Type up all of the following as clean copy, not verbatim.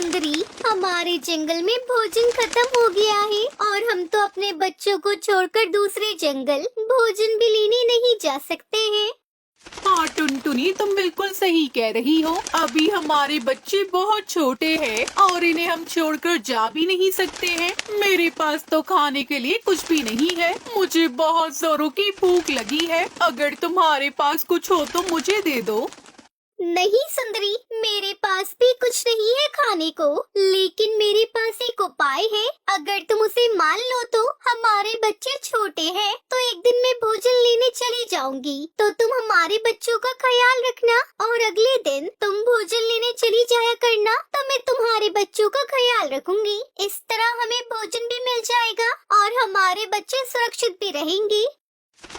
सुंदरी, हमारे जंगल में भोजन खत्म हो गया है और हम तो अपने बच्चों को छोड़कर दूसरे जंगल भोजन भी लेने नहीं जा सकते हैं। हाँ टुनटुनी, तुम बिल्कुल सही कह रही हो। अभी हमारे बच्चे बहुत छोटे हैं और इन्हें हम छोड़कर जा भी नहीं सकते हैं। मेरे पास तो खाने के लिए कुछ भी नहीं है। मुझे बहुत जोरों की भूख लगी है। अगर तुम्हारे पास कुछ हो तो मुझे दे दो। नहीं सुंदरी, मेरे पास भी कुछ नहीं है खाने को, लेकिन मेरे पास एक उपाय है। अगर तुम उसे मान लो तो हमारे बच्चे छोटे हैं, तो एक दिन मैं भोजन लेने चली जाऊंगी, तो तुम हमारे बच्चों का ख्याल रखना और अगले दिन तुम भोजन लेने चली जाया करना, तो मैं तुम्हारे बच्चों का ख्याल रखूंगी। इस तरह हमें भोजन भी मिल जाएगा और हमारे बच्चे सुरक्षित भी रहेंगे।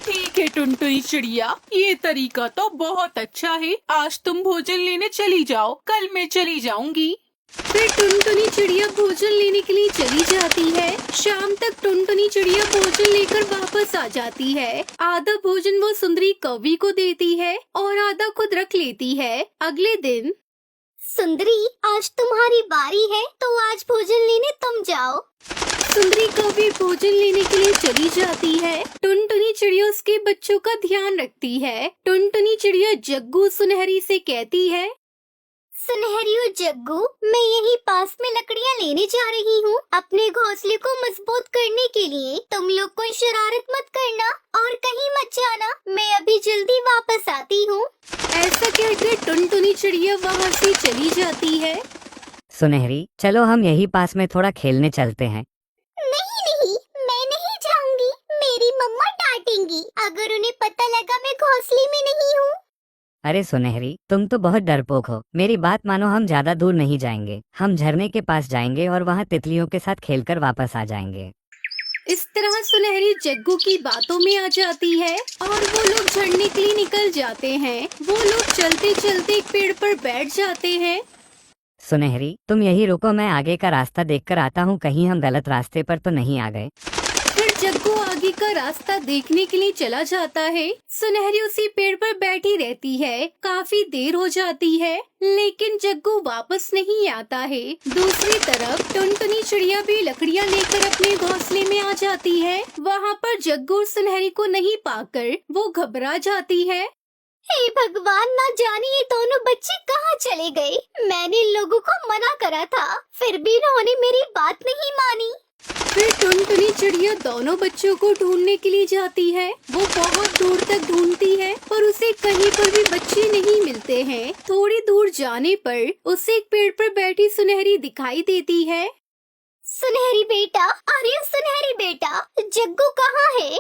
ठीक है टुनटुनी चिड़िया, ये तरीका तो बहुत अच्छा है। आज तुम भोजन लेने चली जाओ, कल मैं चली जाऊंगी। फिर टुनटुनी चिड़िया भोजन लेने के लिए चली जाती है। शाम तक टुनटुनी चिड़िया भोजन लेकर वापस आ जाती है। आधा भोजन वो सुंदरी कौवी को देती है और आधा खुद रख लेती है। अगले दिन सुंदरी, आज तुम्हारी बारी है, तो आज भोजन लेने तुम जाओ। सुंदरी कौवी भोजन लेने के लिए चली जाती है। टुनटुनी चिड़िया उसके बच्चों का ध्यान रखती है। टुनटुनी चिड़िया जग्गू सुनहरी से कहती है, सुनहरी और जग्गू, मैं यहीं पास में लकड़ियाँ लेने जा रही हूँ अपने घोंसले को मजबूत करने के लिए। तुम लोग कोई शरारत मत करना और कहीं मत जाना, मैं अभी जल्दी वापस आती हूँ। ऐसा कहकर टुनटुनी चिड़िया वहाँ से चली जाती है। सुनहरी, चलो हम यही पास में थोड़ा खेलने चलते हैं। नहीं नहीं, मैं नहीं जाऊंगी, मेरी मम्मा डांटेंगी अगर उन्हें पता लगा मैं घोंसले में नहीं हूँ। अरे सुनहरी, तुम तो बहुत डरपोक हो। मेरी बात मानो, हम ज्यादा दूर नहीं जाएंगे। हम झरने के पास जाएंगे और वहाँ तितलियों के साथ खेलकर वापस आ जाएंगे। इस तरह सुनहरी जग्गू की बातों में आ जाती है और वो लोग झरने के लिए निकल जाते हैं। वो लोग चलते चलते एक पेड़ पर बैठ जाते हैं। सुनहरी, तुम यही रुको, मैं आगे का रास्ता देखकर आता हूँ, कहीं हम गलत रास्ते पर तो नहीं आ गए। फिर जग्गू आगे का रास्ता देखने के लिए चला जाता है। सुनहरी उसी पेड़ पर बैठी रहती है। काफी देर हो जाती है, लेकिन जग्गू वापस नहीं आता है। दूसरी तरफ टुनटुनी चिड़िया भी लकड़ियाँ लेकर अपने घोंसले में आ जाती है। वहाँ पर जग्गू और सुनहरी को नहीं पाकर वो घबरा जाती है। हे भगवान, ना जाने ये दोनों बच्चे कहाँ चले गए। मैंने इन लोगों को मना करा था, फिर भी इन्होंने मेरी बात नहीं मानी। फिर टुनटुनी चिड़िया दोनों बच्चों को ढूंढने के लिए जाती है। वो बहुत दूर तक ढूंढती है पर उसे कहीं पर भी बच्चे नहीं मिलते हैं। थोड़ी दूर जाने पर उसे एक पेड़ पर बैठी सुनहरी दिखाई देती है। सुनहरी बेटा, अरे सुनहरी बेटा, जग्गू कहाँ है?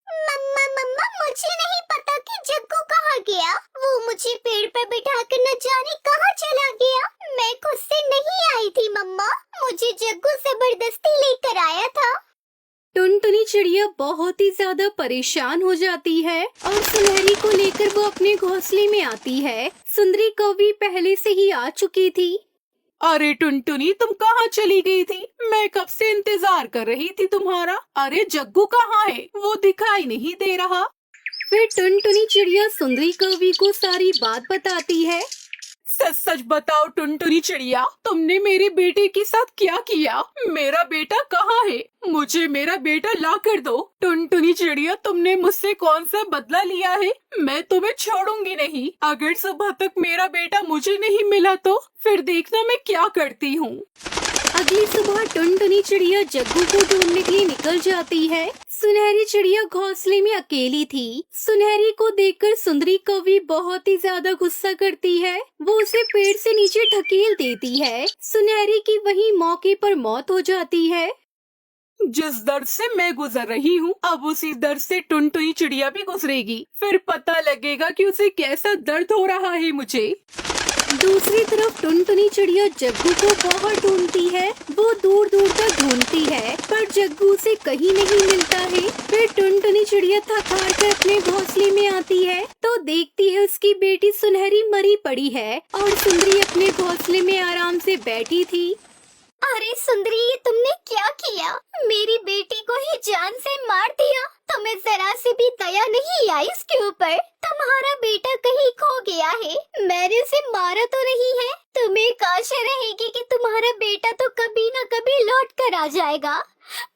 मम्मा मम्मा, मुझे नहीं पता कि जग्गू कहाँ गया। वो मुझे पेड़ पर बिठाकर न जाने कहाँ चला गया। मैं खुद से नहीं आई थी मम्मा, मुझे जग्गू जबरदस्ती लेकर आया था। टुनटुनी चिड़िया बहुत ही ज्यादा परेशान हो जाती है और सुनहरी को लेकर वो अपने घोंसले में आती है। सुंदरी कौवी पहले से ही आ चुकी थी। अरे टुनटुनी, तुम कहाँ चली गई थी? मैं कब से इंतजार कर रही थी तुम्हारा। अरे जग्गू कहाँ है? वो दिखाई नहीं दे रहा। फिर टुनटुनी चिड़िया सुंदरी कौवी को सारी बात बताती है। सच सच बताओ टुनटुनी चिड़िया, तुमने मेरे बेटे के साथ क्या किया? मेरा बेटा कहाँ है? मुझे मेरा बेटा ला कर दो। टुनटुनी चिड़िया, तुमने मुझसे कौन सा बदला लिया है? मैं तुम्हें छोड़ूंगी नहीं। अगर सुबह तक मेरा बेटा मुझे नहीं मिला तो फिर देखना मैं क्या करती हूँ। अगली सुबह टुनटुनी चिड़िया जग्गू को ढूंढने के लिए निकल जाती है। सुनहरी चिड़िया घोंसले में अकेली थी। सुनहरी को देखकर सुंदरी कौवी बहुत ही ज्यादा गुस्सा करती है। वो उसे पेड़ से नीचे ढकेल देती है। सुनहरी की वहीं मौके पर मौत हो जाती है। जिस दर्द से मैं गुजर रही हूँ, अब उसी दर्द से टुनटुनी चिड़िया भी गुजरेगी। फिर पता लगेगा कि उसे कैसा दर्द हो रहा है मुझे। दूसरी तरफ टुनटुनी चिड़िया जग्गू को बहुत ढूंढती है। वो दूर दूर तक ढूंढती है पर जग्गू से कहीं नहीं मिलता है। फिर टुनटुनी चिड़िया थक हार कर अपने घोंसले में आती है तो देखती है उसकी बेटी सुनहरी मरी पड़ी है और सुंदरी अपने घोंसले में आराम से बैठी थी। अरे सुंदरी, ये तुमने क्या किया? मेरी बेटी को ही जान से मार दिया। तुम्हें जरा सी भी दया नहीं आई इसके ऊपर? तुम्हारा बेटा कहीं खो गया है, मैंने उसे मारा तो नहीं है। तुम्हें एक आशा रहेगी कि तुम्हारा बेटा तो कभी न कभी लौट कर आ जाएगा,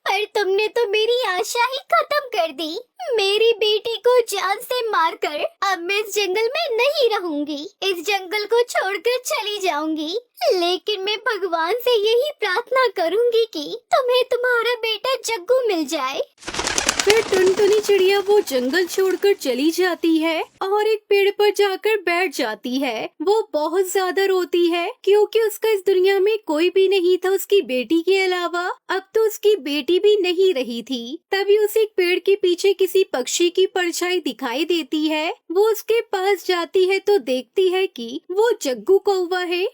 पर तुमने तो मेरी आशा ही खत्म कर दी। मेरी बेटी को जान से मारकर अब मैं इस जंगल में नहीं रहूंगी, इस जंगल को छोड़कर चली जाऊंगी। लेकिन मैं भगवान से यही प्रार्थना करूंगी कि तुम्हें तुम्हारा बेटा जग्गू मिल जाए। फिर टुनटुनी चिड़िया वो जंगल छोड़कर चली जाती है और एक पेड़ पर जाकर बैठ जाती है। वो बहुत ज्यादा रोती है क्योंकि उसका इस दुनिया में कोई भी नहीं था उसकी बेटी के अलावा। अब तो उसकी बेटी भी नहीं रही थी। तभी उसे एक पेड़ के पीछे किसी पक्षी की परछाई दिखाई देती है। वो उसके पास जाती है तो देखती है कि वो जग्गू कौवा है।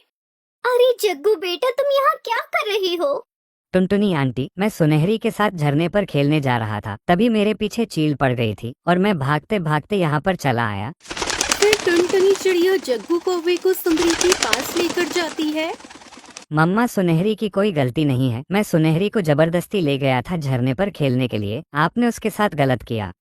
अरे जग्गू बेटा, तुम यहाँ क्या कर रही हो? टुनटुनी आंटी, मैं सुनहरी के साथ झरने पर खेलने जा रहा था, तभी मेरे पीछे चील पड़ गई थी और मैं भागते भागते यहाँ पर चला आया। फिर टुनटुनी चिड़िया जग्गू कौवे को सुंदरी के पास लेकर जाती है। मम्मा, सुनहरी की कोई गलती नहीं है। मैं सुनहरी को जबरदस्ती ले गया था झरने पर खेलने के लिए। आपने उसके साथ गलत किया।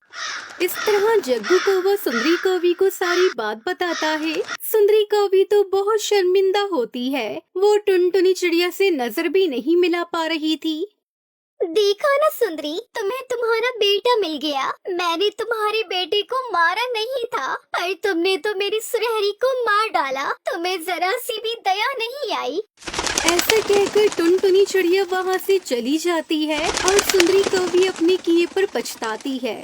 इस तरह जग्गू कौवा सुंदरी कौवी को सारी बात बताता है। सुंदरी कौवी तो बहुत शर्मिंदा होती है। वो टुनटुनी चिड़िया से नजर भी नहीं मिला पा रही थी। देखा ना सुंदरी, तुम्हें तुम्हारा बेटा मिल गया। मैंने तुम्हारे बेटे को मारा नहीं था, पर तुमने तो मेरी सुनहरी को मार डाला। तुम्हें जरा सी भी दया नहीं आई। ऐसा कहकर टुनटुनी चिड़िया वहाँ से चली जाती है और सुंदरी कौवी अपने किए पर पछताती है।